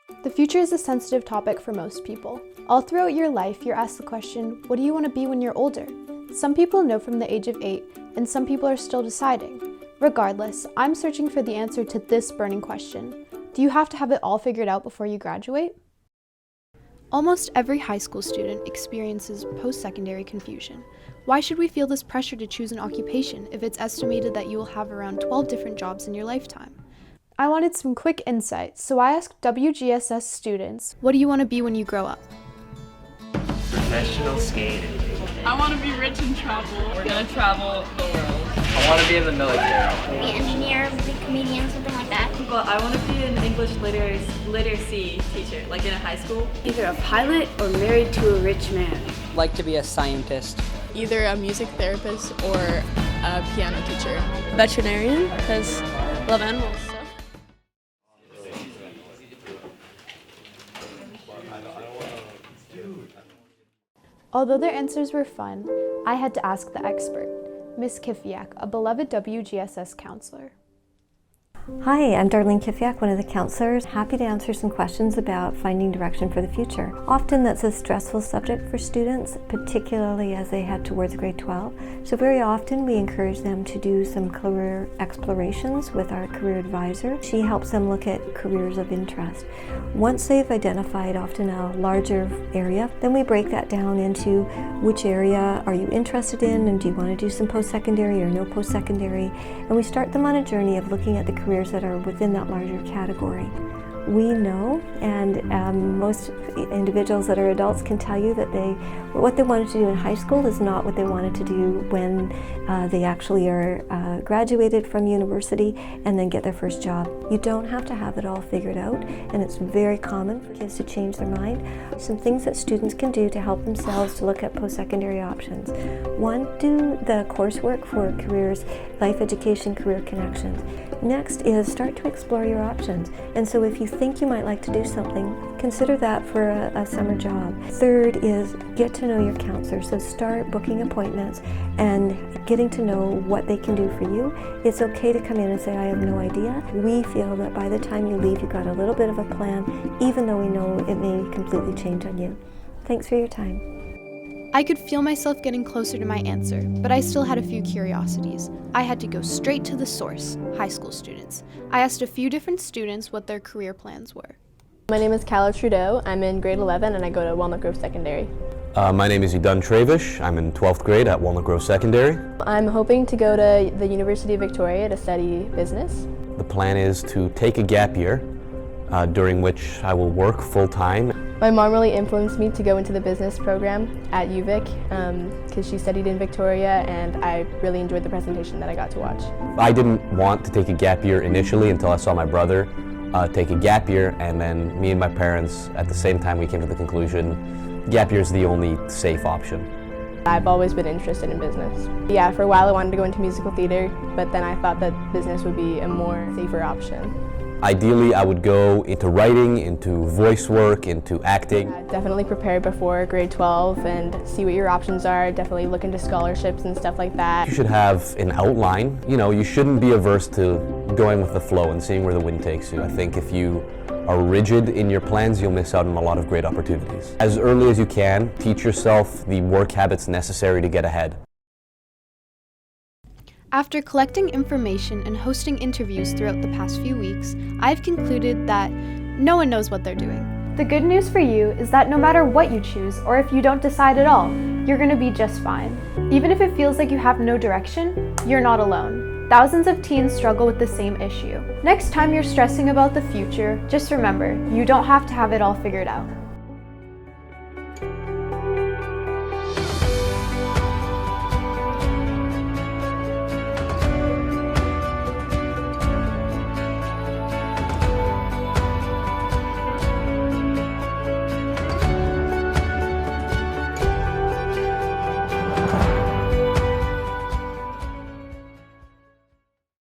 The future is a sensitive topic for most people. All throughout your life, you're asked the question, what do you want to be when you're older? Some people know from the age of 8, and some people are still deciding. Regardless, I'm searching for the answer to this burning question. Do you have to have it all figured out before you graduate? Almost every high school student experiences post-secondary confusion. Why should we feel this pressure to choose an occupation if it's estimated that you will have around 12 different jobs in your lifetime? I wanted some quick insights, so I asked WGSS students, what do you want to be when you grow up? Professional skater. I want to be rich and travel. We're going to travel the world. I want to be in the military. Be an engineer, be a comedian, something like that. Well, I want to be an English literacy teacher, like in a high school. Either a pilot or married to a rich man. Like to be a scientist. Either a music therapist or a piano teacher. Veterinarian, because I love animals. Although their answers were fun, I had to ask the expert, Ms. Kifiak, a beloved WGSS counselor. Hi, I'm Darlene Kifiak, one of the counselors. Happy to answer some questions about finding direction for the future. Often that's a stressful subject for students, particularly as they head towards grade 12. So very often we encourage them to do some career explorations with our career advisor. She helps them look at careers of interest. Once they've identified often a larger area, then we break that down into which area are you interested in, and do you want to do some post-secondary or no post-secondary, and we start them on a journey of looking at the careers that are within that larger category. We know, and most individuals that are adults can tell you that what they wanted to do in high school is not what they wanted to do when they actually are graduated from university and then get their first job. You don't have to have it all figured out, and it's very common for kids to change their mind. Some things that students can do to help themselves to look at post-secondary options. One, do the coursework for careers, life education, career connections. Next is start to explore your options. And so if you think you might like to do something, consider that for a summer job. Third is get to know your counselor. So start booking appointments and getting to know what they can do for you. It's okay to come in and say, I have no idea. We feel that by the time you leave, you've got a little bit of a plan, even though we know it may completely change on you. Thanks for your time. I could feel myself getting closer to my answer, but I still had a few curiosities. I had to go straight to the source, high school students. I asked a few different students what their career plans were. My name is Calla Trudeau. I'm in grade 11 and I go to Walnut Grove Secondary. My name is Idan Trevish. I'm in 12th grade at Walnut Grove Secondary. I'm hoping to go to the University of Victoria to study business. The plan is to take a gap year, during which I will work full-time. My mom really influenced me to go into the business program at UVic because she studied in Victoria, and I really enjoyed the presentation that I got to watch. I didn't want to take a gap year initially until I saw my brother take a gap year, and then me and my parents at the same time we came to the conclusion gap year is the only safe option. I've always been interested in business. Yeah, for a while I wanted to go into musical theater, but then I thought that business would be a more safer option. Ideally, I would go into writing, into voice work, into acting. Definitely prepare before grade 12 and see what your options are. Definitely look into scholarships and stuff like that. You should have an outline. You know, you shouldn't be averse to going with the flow and seeing where the wind takes you. I think if you are rigid in your plans, you'll miss out on a lot of great opportunities. As early as you can, teach yourself the work habits necessary to get ahead. After collecting information and hosting interviews throughout the past few weeks, I've concluded that no one knows what they're doing. The good news for you is that no matter what you choose, or if you don't decide at all, you're going to be just fine. Even if it feels like you have no direction, you're not alone. Thousands of teens struggle with the same issue. Next time you're stressing about the future, just remember, you don't have to have it all figured out.